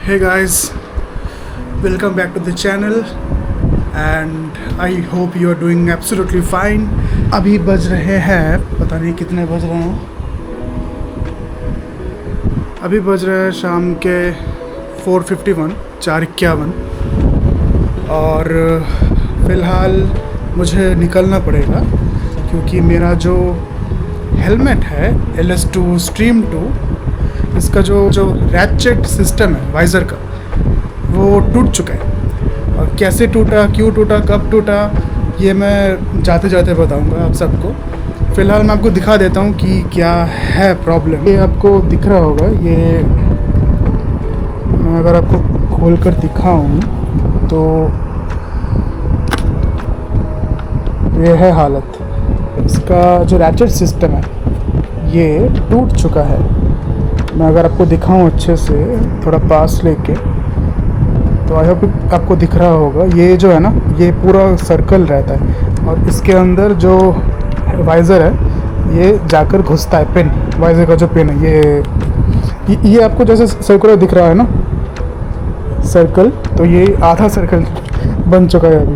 Hey guys, welcome back to the channel and I hope you are doing absolutely fine. अभी बज रहे हैं, पता नहीं कितने बज रहे हैं, अभी बज रहे हैं शाम के 4:51 4:51 और फ़िलहाल मुझे निकलना पड़ेगा क्योंकि मेरा जो हेलमेट है LS2 स्ट्रीम 2, इसका जो रैचेट सिस्टम है वाइज़र का, वो टूट चुका है। और कैसे टूटा, क्यों टूटा, कब टूटा, ये मैं जाते जाते बताऊंगा आप सबको। फ़िलहाल मैं आपको दिखा देता हूँ कि क्या है प्रॉब्लम। ये आपको दिख रहा होगा, ये मैं अगर आपको खोल कर दिखाऊँ तो ये है हालत। इसका जो रैचेट सिस्टम है ये टूट चुका है। मैं अगर आपको दिखाऊं अच्छे से, थोड़ा पास लेके, तो आई होप आपको दिख रहा होगा। ये जो है ना, ये पूरा सर्कल रहता है और इसके अंदर जो वाइज़र है ये जाकर घुसता है। पिन, वाइज़र का जो पिन है ये आपको जैसे सर्कुलर दिख रहा है ना सर्कल, तो ये आधा सर्कल बन चुका है अभी।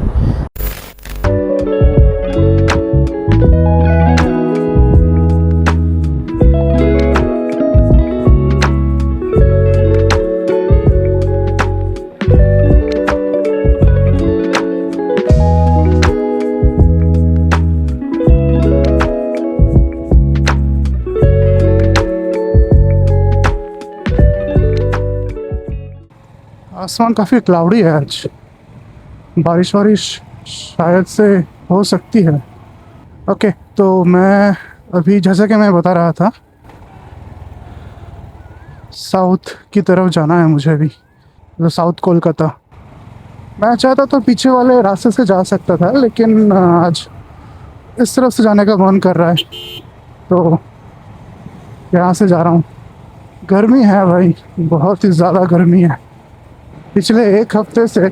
आसमान काफ़ी क्लाउडी है आज, बारिश शायद से हो सकती है। ओके, तो मैं अभी जैसा कि मैं बता रहा था, साउथ की तरफ जाना है मुझे अभी, तो साउथ कोलकाता। मैं चाहता तो पीछे वाले रास्ते से जा सकता था, लेकिन आज इस तरफ से जाने का मन कर रहा है तो यहाँ से जा रहा हूँ। गर्मी है भाई, बहुत ही ज़्यादा गर्मी है। पिछले एक हफ्ते से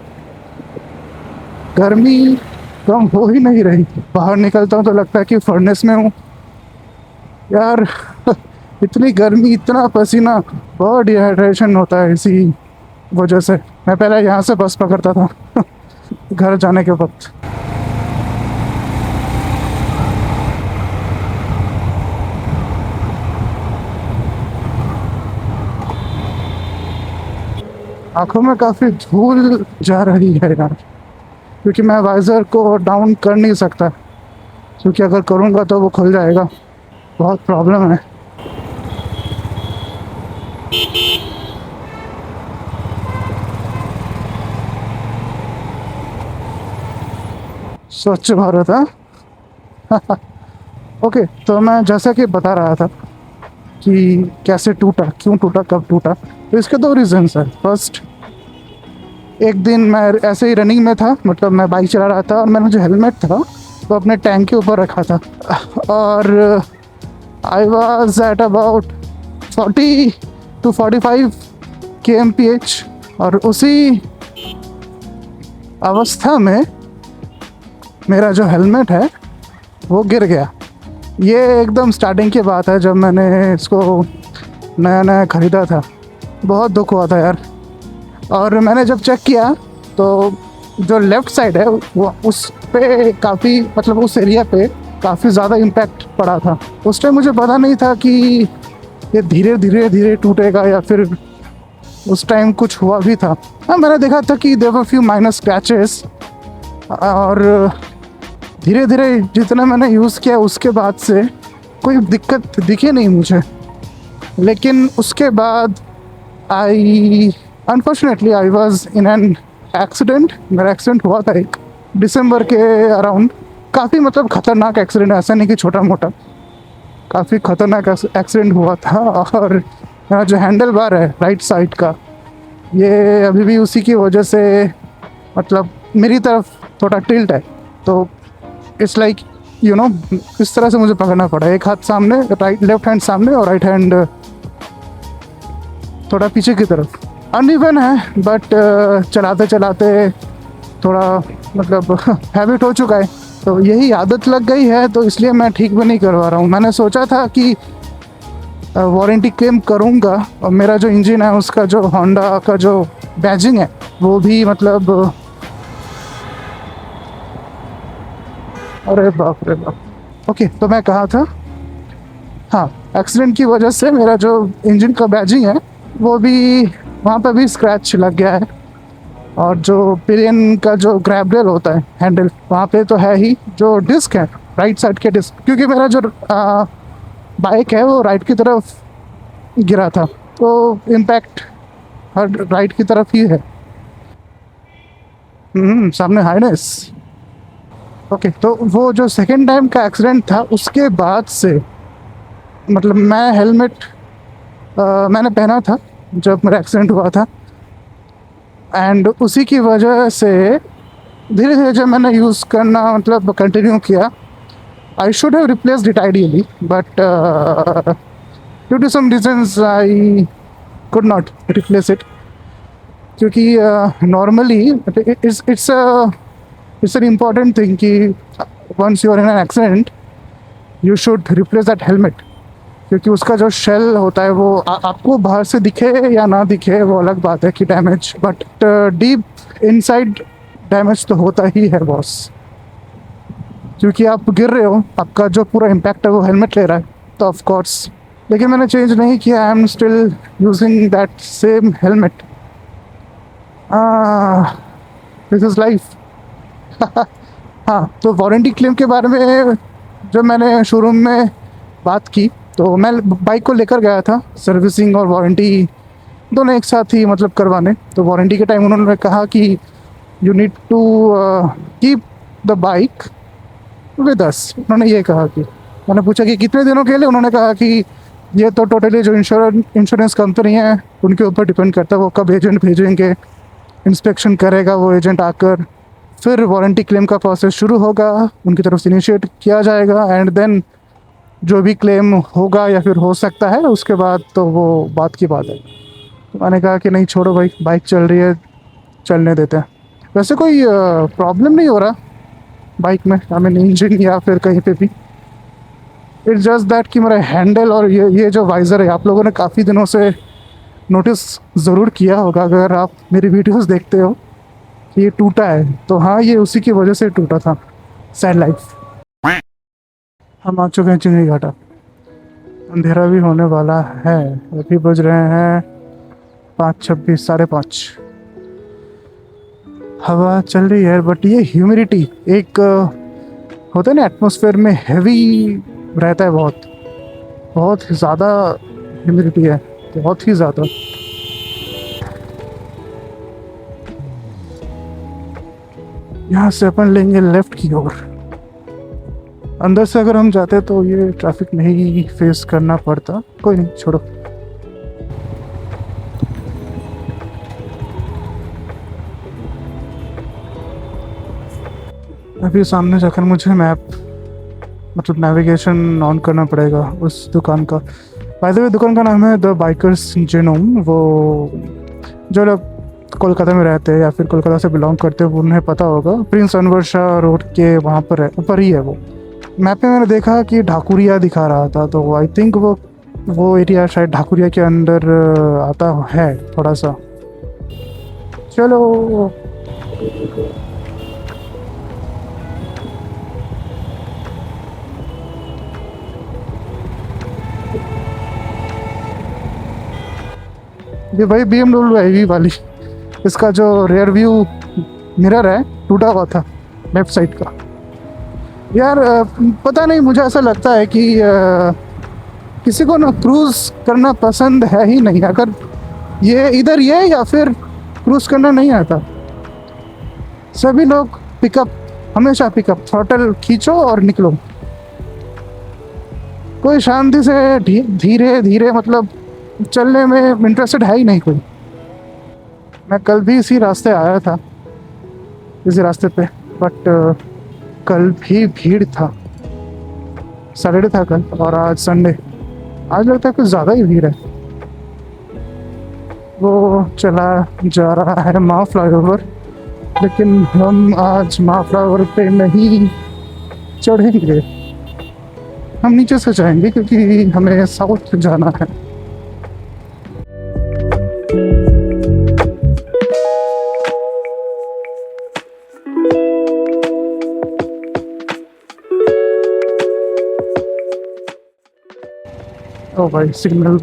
गर्मी कम हो ही नहीं रही। बाहर निकलता हूँ तो लगता है कि फर्नेस में हूँ यार। इतनी गर्मी, इतना पसीना, बहुत डिहाइड्रेशन होता है। इसी वजह से मैं पहले यहाँ से बस पकड़ता था घर जाने के वक्त। आँखों में काफ़ी धूल जा रही है यार, क्योंकि मैं वाइज़र को डाउन कर नहीं सकता, क्योंकि अगर करूँगा तो वो खुल जाएगा। बहुत प्रॉब्लम है। स्वच्छ भारत है। ओके, तो मैं जैसा कि बता रहा था कि कैसे टूटा, क्यों टूटा, कब टूटा। तो इसके दो रीज़न्स है। फर्स्ट, एक दिन मैं ऐसे ही रनिंग में था, मतलब मैं बाइक चला रहा था और मैंने जो हेलमेट था वो अपने टैंक के ऊपर रखा था और I was at about 40 to 45 kmph, और उसी अवस्था में मेरा जो हेलमेट है वो गिर गया। ये एकदम स्टार्टिंग की बात है, जब मैंने इसको नया नया ख़रीदा था। बहुत दुख हुआ था यार। और मैंने जब चेक किया तो जो लेफ़्ट साइड है वो, उस पे काफ़ी, मतलब उस एरिया पे काफ़ी ज़्यादा इम्पैक्ट पड़ा था। उस टाइम मुझे पता नहीं था कि ये धीरे धीरे धीरे टूटेगा या फिर उस टाइम कुछ हुआ भी था। हाँ, मैंने देखा था कि there were few minor scratches, और धीरे धीरे जितना मैंने यूज़ किया उसके बाद से कोई दिक्कत दिखी नहीं मुझे। लेकिन उसके बाद unfortunately I was in an accident. मेरा एक्सीडेंट हुआ था एक दिसंबर के अराउंड। काफ़ी, मतलब ख़तरनाक एक्सीडेंट, ऐसा नहीं कि छोटा मोटा, काफ़ी ख़तरनाक एक्सीडेंट हुआ था। और मेरा जो हैंडल बार है राइट साइड का, ये अभी भी उसी की वजह से, मतलब मेरी तरफ थोड़ा टिल्ट है, तो इट्स लाइक यू नो, इस तरह से मुझे पकड़ना पड़ा। एक हाथ सामने, राइट, लेफ्ट हैंड सामने और राइट हैंड थोड़ा पीछे की तरफ। अनइवन है, बट चलाते चलाते थोड़ा, मतलब हैबिट हो चुका है, तो यही आदत लग गई है, तो इसलिए मैं ठीक भी नहीं करवा रहा हूँ। मैंने सोचा था कि वारंटी क्लेम करूँगा। और मेरा जो इंजन है उसका जो होंडा का जो बैजिंग है वो भी मतलब, अरे बाप रे बाप। ओके, तो मैं कहा था, हाँ, एक्सीडेंट की वजह से मेरा जो इंजन का बैजिंग है वो भी, वहाँ पे भी स्क्रैच लग गया है। और जो पिलियन का जो ग्रैब रेल होता है, हैंडल, वहाँ पे तो है ही। जो डिस्क है, राइट साइड के डिस्क, क्योंकि मेरा जो बाइक है वो राइट की तरफ गिरा था, तो इम्पैक्ट हर राइट की तरफ ही है। सामने हाइनेस। ओके, तो वो जो सेकेंड टाइम का एक्सीडेंट था उसके बाद से, मतलब मैं हेलमेट मैंने पहना था जब मेरा एक्सीडेंट हुआ था। एंड उसी की वजह से धीरे धीरे जब मैंने यूज़ करना मतलब कंटिन्यू किया, I should have replaced it ideally, but due to some reasons I could not replace it. क्योंकि normally it's an important thing कि once you are in an accident you should replace that helmet. क्योंकि उसका जो shell होता है वो आपको बाहर से दिखे या ना दिखे वो अलग बात है कि damage, but deep inside damage तो होता ही है बॉस। क्योंकि आप गिर रहे हो, आपका जो पूरा इम्पैक्ट है वो हेलमेट ले रहा है, तो ऑफ कोर्स। लेकिन मैंने चेंज नहीं किया, I am still using that same helmet. This is life. हाँ, तो वारंटी क्लेम के बारे में जब मैंने शोरूम में बात की, तो मैं बाइक को लेकर गया था सर्विसिंग और वारंटी दोनों एक साथ ही मतलब करवाने। तो वारंटी के टाइम उन्होंने कहा कि you need to keep the bike with us. उन्होंने ये कहा कि, मैंने पूछा कि कितने दिनों के लिए, उन्होंने कहा कि ये तो टोटली जो इंश्योरेंस कंपनी है उनके ऊपर डिपेंड करता है, वो कब एजेंट भेजेंगे, इंस्पेक्शन करेगा वो एजेंट आकर, फिर वारंटी क्लेम का प्रोसेस शुरू होगा, उनकी तरफ से इनिशिएट किया जाएगा, एंड देन जो भी क्लेम होगा या फिर हो सकता है उसके बाद तो वो बात की बात है। तो मैंने कहा कि नहीं छोड़ो भाई, बाइक चल रही है, चलने देते हैं। वैसे कोई प्रॉब्लम नहीं हो रहा बाइक में, आई मीन इंजन या फिर कहीं पे भी। इट्स जस्ट दैट कि मेरा हैंडल और ये जो वाइज़र है, आप लोगों ने काफ़ी दिनों से नोटिस ज़रूर किया होगा अगर आप मेरी वीडियोस देखते हो कि ये टूटा है। तो हाँ, ये उसी की वजह से टूटा था। Sad life. हम आ चुके हैं चिंगड़ी घाटा। अंधेरा भी होने वाला है, अभी बज रहे हैं 5:26, 5:30। हवा चल रही है, बट ये ह्यूमिडिटी एक होता है ना एटमॉस्फेयर में, हैवी रहता है, बहुत बहुत ज़्यादा ह्यूमिडिटी है, बहुत ही ज़्यादा। यहाँ से अपन लेंगे लेफ्ट की ओर। अंदर से अगर हम जाते तो ये ट्रैफिक नहीं फेस करना पड़ता। कोई नहीं, छोड़ो। अभी सामने जाकर मुझे मैप मतलब नेविगेशन ऑन करना पड़ेगा उस दुकान का। बाय द वे, दुकान का नाम है द बाइकर्स जेनोम। वो जो लोग कोलकाता में रहते हैं या फिर कोलकाता से बिलोंग करते हैं उन्हें पता होगा, प्रिंस अनवर शाह रोड के वहाँ पर है, ऊपर ही है वो। मैप में मैंने देखा कि ढाकुरिया दिखा रहा था, तो आई थिंक वो एरिया शायद ढाकुरिया के अंदर आता है थोड़ा सा। चलो, ये भाई BMW है वाली, इसका जो रेयर व्यू मिरर है टूटा हुआ था लेफ्ट साइड का। यार पता नहीं, मुझे ऐसा लगता है कि किसी को ना क्रूज़ करना पसंद है ही नहीं। अगर ये इधर ये या फिर क्रूज़ करना नहीं आता, सभी लोग पिकअप, हमेशा पिकअप, थ्रॉटल खींचो और निकलो। कोई शांति से धीरे धीरे मतलब चलने में इंटरेस्टेड है ही नहीं कोई। मैं कल भी इसी रास्ते आया था, इसी रास्ते पे, बट कल भी भीड़ था। सैटरडे था कल और आज संडे। आज लगता है कुछ ज़्यादा ही भीड़ है। वो चला जा रहा है माँ फ्लाईओवर, लेकिन हम आज माँ फ्लाईओवर पे नहीं चढ़ेंगे, हम नीचे से जाएंगे क्योंकि हमें साउथ जाना है। ओ भाई सिग्नल।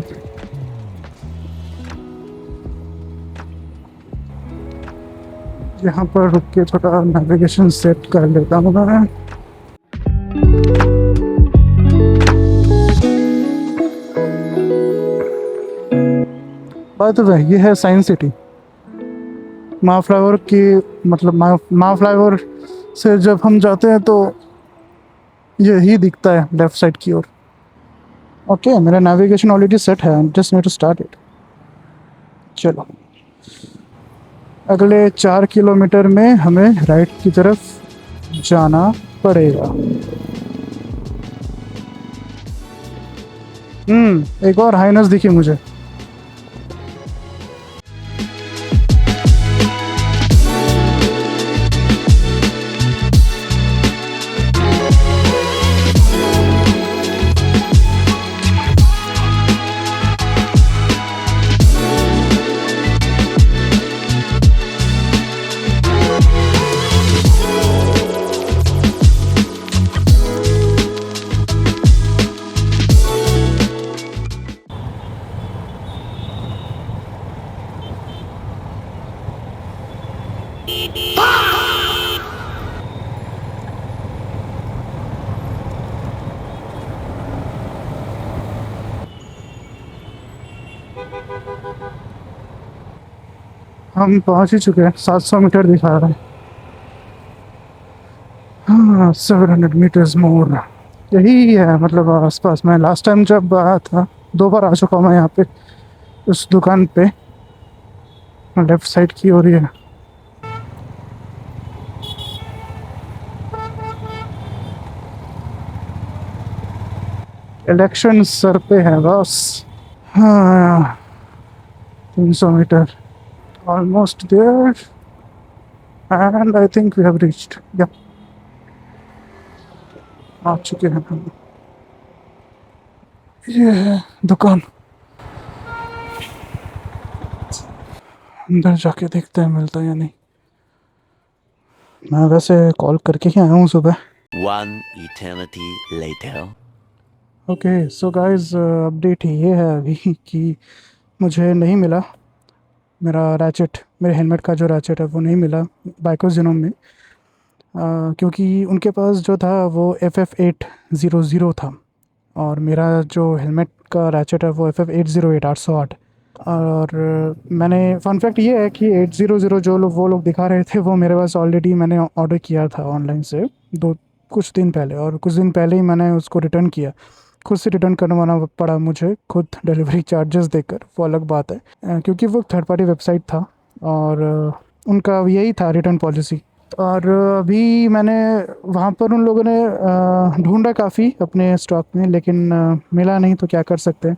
यहाँ पर रुक के थोड़ा नेविगेशन सेट कर लेता हूँ मैं। बाय द वे ये है साइंस सिटी। महाफ्लावर की मतलब महाफ्लावर से जब हम जाते हैं तो यही दिखता है लेफ्ट साइड की ओर। ओके मेरा नेविगेशन ऑलरेडी सेट है, just need to start it. चलो अगले 4 किलोमीटर में हमें राइट की तरफ जाना पड़ेगा। एक और हाइनस दिखी मुझे। हम पहुंच ही चुके हैं, 700 मीटर दिखा रहा है। हाँ 700 मीटर्स मोर, यही है मतलब आसपास। मैं लास्ट टाइम जब आया था 2 बार आ चुका हूँ मैं यहाँ पे, उस दुकान पे लेफ्ट साइड की ओर ही है। इलेक्शन सर पे है बस। हाँ 300 meter, almost there and I think we have reached. या आ चुके हैं हम। ये है दुकान, अंदर जाके देखते हैं मिलता है या नहीं। मैं वैसे कॉल करके ही आया हूँ सुबह। One eternity later. Okay so guys update ये है अभी कि मुझे नहीं मिला मेरा रैचेट, मेरे हेलमेट का जो रैचेट है वो नहीं मिला बाइकर्स जिनोम में। क्योंकि उनके पास जो था वो FF800 था और मेरा जो हेलमेट का रैचेट है वो FF808 808। और मैंने फन फैक्ट ये है कि 800 जो लोग वो लोग दिखा रहे थे वो मेरे पास ऑलरेडी मैंने ऑर्डर किया था ऑनलाइन से दो कुछ दिन पहले, और कुछ दिन पहले ही मैंने उसको रिटर्न किया। खुद से रिटर्न करवाना पड़ा मुझे, खुद डिलीवरी चार्जेस देकर, वो अलग बात है। क्योंकि वो थर्ड पार्टी वेबसाइट था और उनका यही था रिटर्न पॉलिसी। और अभी मैंने वहाँ पर उन लोगों ने ढूंढा काफ़ी अपने स्टॉक में, लेकिन मिला नहीं तो क्या कर सकते हैं।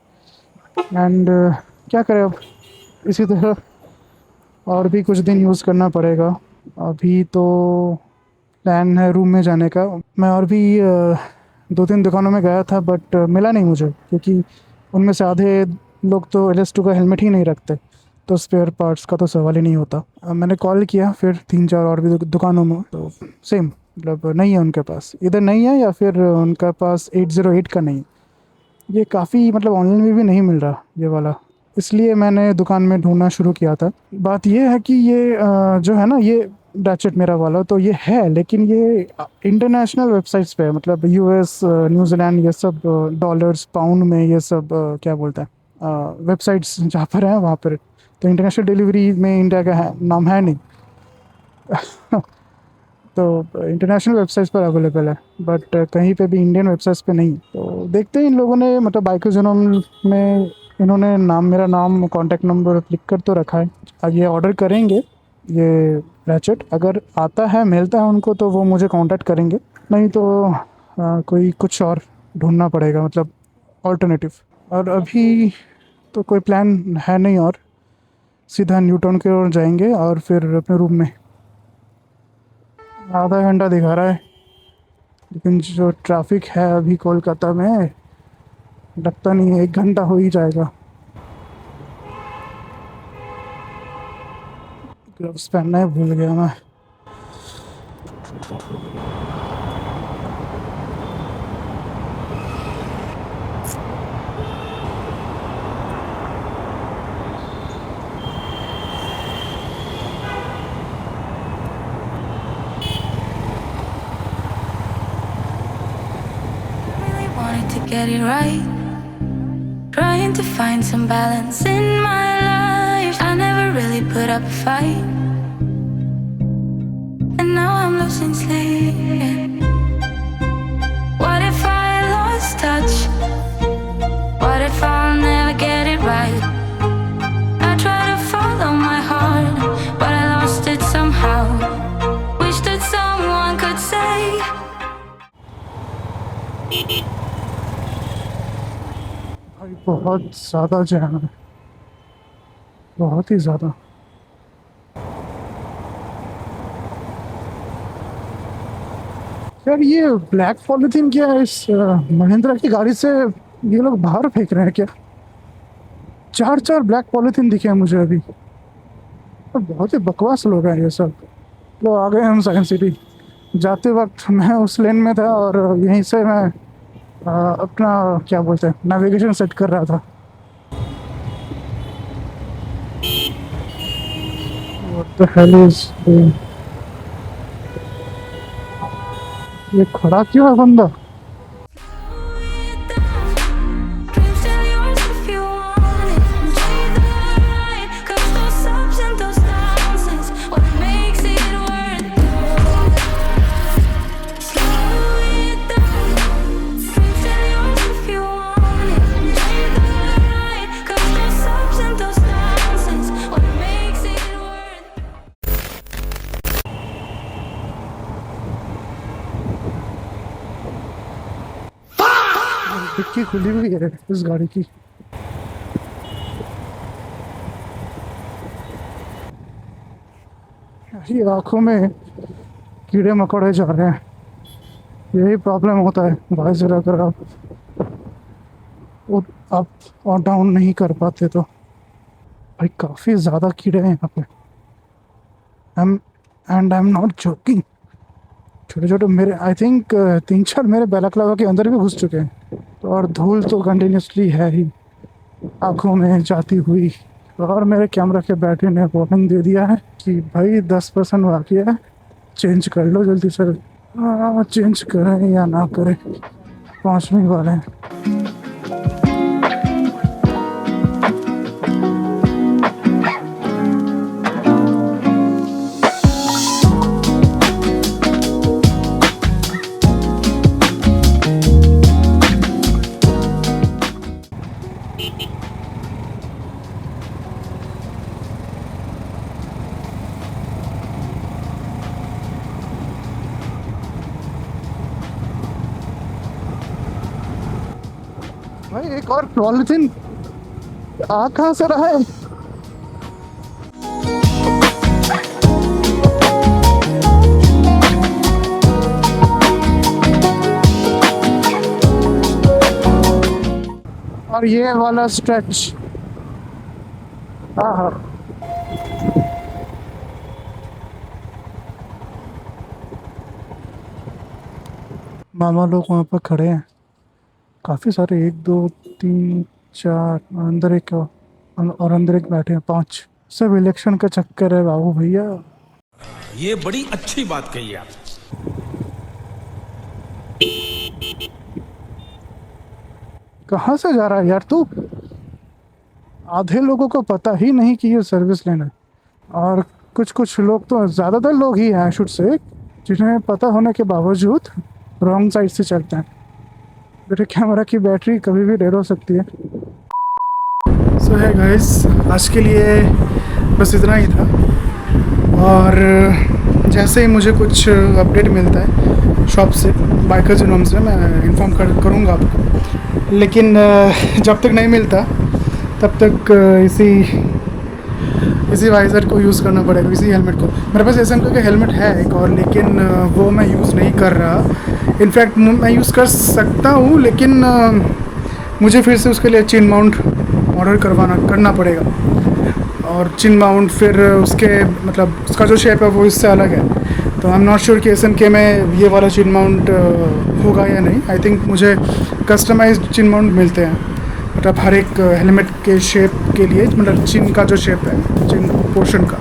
एंड क्या करें अब, इसी तरह और भी कुछ दिन यूज़ करना पड़ेगा। अभी तो प्लान है रूम में जाने का। मैं और भी 2-3 दुकानों में गया था बट मिला नहीं मुझे, क्योंकि उनमें से आधे लोग तो LS2 का हेलमेट ही नहीं रखते, तो स्पेयर पार्ट्स का तो सवाल ही नहीं होता। मैंने कॉल किया फिर 3-4 और भी दुकानों में, तो सेम मतलब नहीं है उनके पास, इधर नहीं है या फिर उनका पास 808 का नहीं है। ये काफ़ी मतलब ऑनलाइन में भी नहीं मिल रहा ये वाला, इसलिए मैंने दुकान में ढूंढना शुरू किया था। बात ये है कि ये जो है ना ये रैचेट मेरा वाला तो ये है, लेकिन ये इंटरनेशनल वेबसाइट्स पे है, मतलब US न्यूजीलैंड ये सब डॉलर्स पाउंड में ये सब क्या बोलते हैं वेबसाइट्स जहाँ पर हैं वहाँ पर। तो इंटरनेशनल डिलीवरी में इंडिया का नाम है नहीं तो इंटरनेशनल वेबसाइट्स पर अवेलेबल है बट कहीं पे भी इंडियन वेबसाइट्स पे नहीं। तो देखते हैं इन लोगों ने मतलब बाइकर जनोम में इन्होंने मेरा नाम कॉन्टैक्ट नंबर लिख कर तो रखा है। अब ये ऑर्डर करेंगे ये रैचेट, अगर आता है मिलता है उनको तो वो मुझे कांटेक्ट करेंगे, नहीं तो कोई कुछ और ढूंढना पड़ेगा मतलब ऑल्टरनेटिव। और अभी तो कोई प्लान है नहीं, और सीधा न्यूटन की ओर जाएंगे और फिर अपने रूम में। आधा घंटा दिखा रहा है, लेकिन जो ट्रैफिक है अभी कोलकाता में, लगता नहीं है 1 घंटा हो ही जाएगा। ग्लव्स पहनना ही भूल गया मैं। Really wanted to get it right, trying to find some balance in my life. I never really put up a fight, and now I'm losing sleep. What if I lost touch? What if I'll never get it right? I try to follow my heart, but I lost it somehow. Wish that someone could say भाई बहुत ज़्यादा jam है, बहुत ही ज़्यादा। यार ये black polythene क्या है इस महिंद्रा की गाड़ी से ये लोग बाहर फेंक रहे हैं क्या? 4 ब्लैक पॉलिथीन दिखे हैं मुझे अभी। तो बहुत ही बकवास लोग हैं ये सब। तो आ गए हम साइंस सिटी। जाते वक्त मैं उस लेन में था और यहीं से मैं अपना क्या बोलते हैं नेविगेशन सेट कर रहा था। What the hell is this? ये खड़ा क्यों है बंदा? dreams still yours if you want it. Treat them right, 'cause those ups and those downs is what makes it worth it. Slow it down. Dreams still yours if you want it. Treat them right, 'cause those ups and those downs is what makes it worth it. डिक्की खुली हुई है इस गाड़ी की। ये आंखों में कीड़े मकोड़े जा रहे हैं। यही प्रॉब्लम होता है भाई, जरा अगर आप अप और डाउन नहीं कर पाते तो। भाई काफ़ी ज़्यादा कीड़े हैं यहाँ पे। I am not joking. छोटे छोटे मेरे आई थिंक 3-4 मेरे बैलाक्लावा के अंदर भी घुस चुके हैं। और धूल तो कंटिन्यूसली है ही आँखों में जाती हुई। और मेरे कैमरा के बैटरी ने वार्निंग दे दिया है कि भाई 10% बाकी है, चेंज कर लो जल्दी से। चेंज करें या ना करें, पहुँचने ही वाले हैं। भाई एक और पॉलिथीन आ कहाँ से रहा है? और ये वाला स्ट्रेच। हाँ हाँ, मामा लोग वहाँ पर खड़े हैं काफ़ी सारे, 1 2 3 4 अंदर एक और अंदर एक बैठे हैं 5। सब इलेक्शन का चक्कर है बाबू भैया। ये बड़ी अच्छी बात कही आप। कहाँ से जा रहा है यार तू? आधे लोगों को पता ही नहीं कि ये सर्विस लेना है, और कुछ लोग तो ज़्यादातर लोग ही हैं शुड से जिन्हें पता होने के बावजूद रॉन्ग साइड से चलते हैं। मेरे कैमरा की बैटरी कभी भी डेड हो सकती है। सो है गाइस, आज के लिए बस इतना ही था। और जैसे ही मुझे कुछ अपडेट मिलता है शॉप से, बाइकर्स यूनियन से, मैं इन्फॉर्म करूँगा आपको। लेकिन जब तक नहीं मिलता तब तक इसी वाइज़र को यूज़ करना पड़ेगा, इसी हेलमेट को। मेरे पास एसएमके का हेलमेट है एक और, लेकिन वो मैं यूज़ नहीं कर रहा। इनफैक्ट मैं यूज़ कर सकता हूँ, लेकिन मुझे फिर से उसके लिए चिन माउंट ऑर्डर करना पड़ेगा। और चिन माउंट फिर उसके मतलब उसका जो शेप है वो इससे अलग है, तो आई एम नॉट श्योर कि एसएमके में ये वाला चिन माउंट होगा या नहीं। आई थिंक मुझे कस्टमाइज्ड चिन माउंट मिलते हैं, मतलब हर एक हेलमेट के शेप के लिए, मतलब चिन का जो शेप है, चिन पोर्शन का,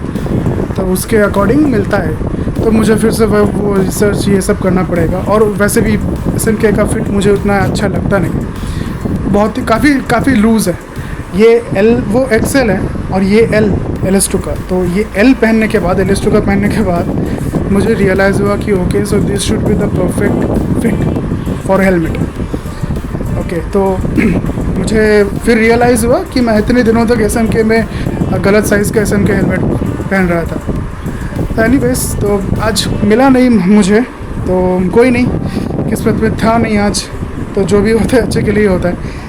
तो उसके अकॉर्डिंग मिलता है। तो मुझे फिर से वो रिसर्च ये सब करना पड़ेगा। और वैसे भी एसएमके का फिट मुझे उतना अच्छा लगता नहीं, बहुत ही काफ़ी लूज़ है। ये एल वो एक्सेल है और ये एल LS2 का। तो ये एल पहनने के बाद, LS2 का पहनने के बाद मुझे रियलाइज़ हुआ कि okay, so this should be the perfect fit for helmet. Okay, तो मुझे फिर रियलाइज़ हुआ कि मैं इतने दिनों तक एसएमके में गलत साइज़ का एसएमके हेलमेट पहन रहा था। एनीवेज, तो आज मिला नहीं मुझे, तो कोई नहीं, किस्मत में था नहीं आज, तो जो भी होता है अच्छे के लिए होता है।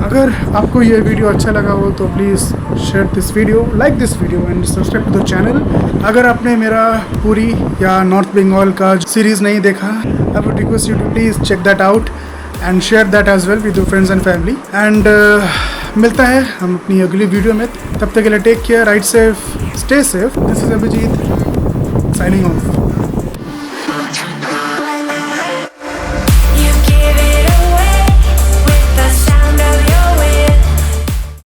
अगर आपको ये वीडियो अच्छा लगा हो तो please share this video, like this video and subscribe to the channel. अगर आपने मेरा पुरी या नॉर्थ बंगाल का सीरीज़ नहीं देखा, I would request you to please check that out and share that as well with your friends and family. And मिलता है हम अपनी अगली वीडियो में, तब तक के लिए take care, ride safe, stay safe. This is Abhijit signing of.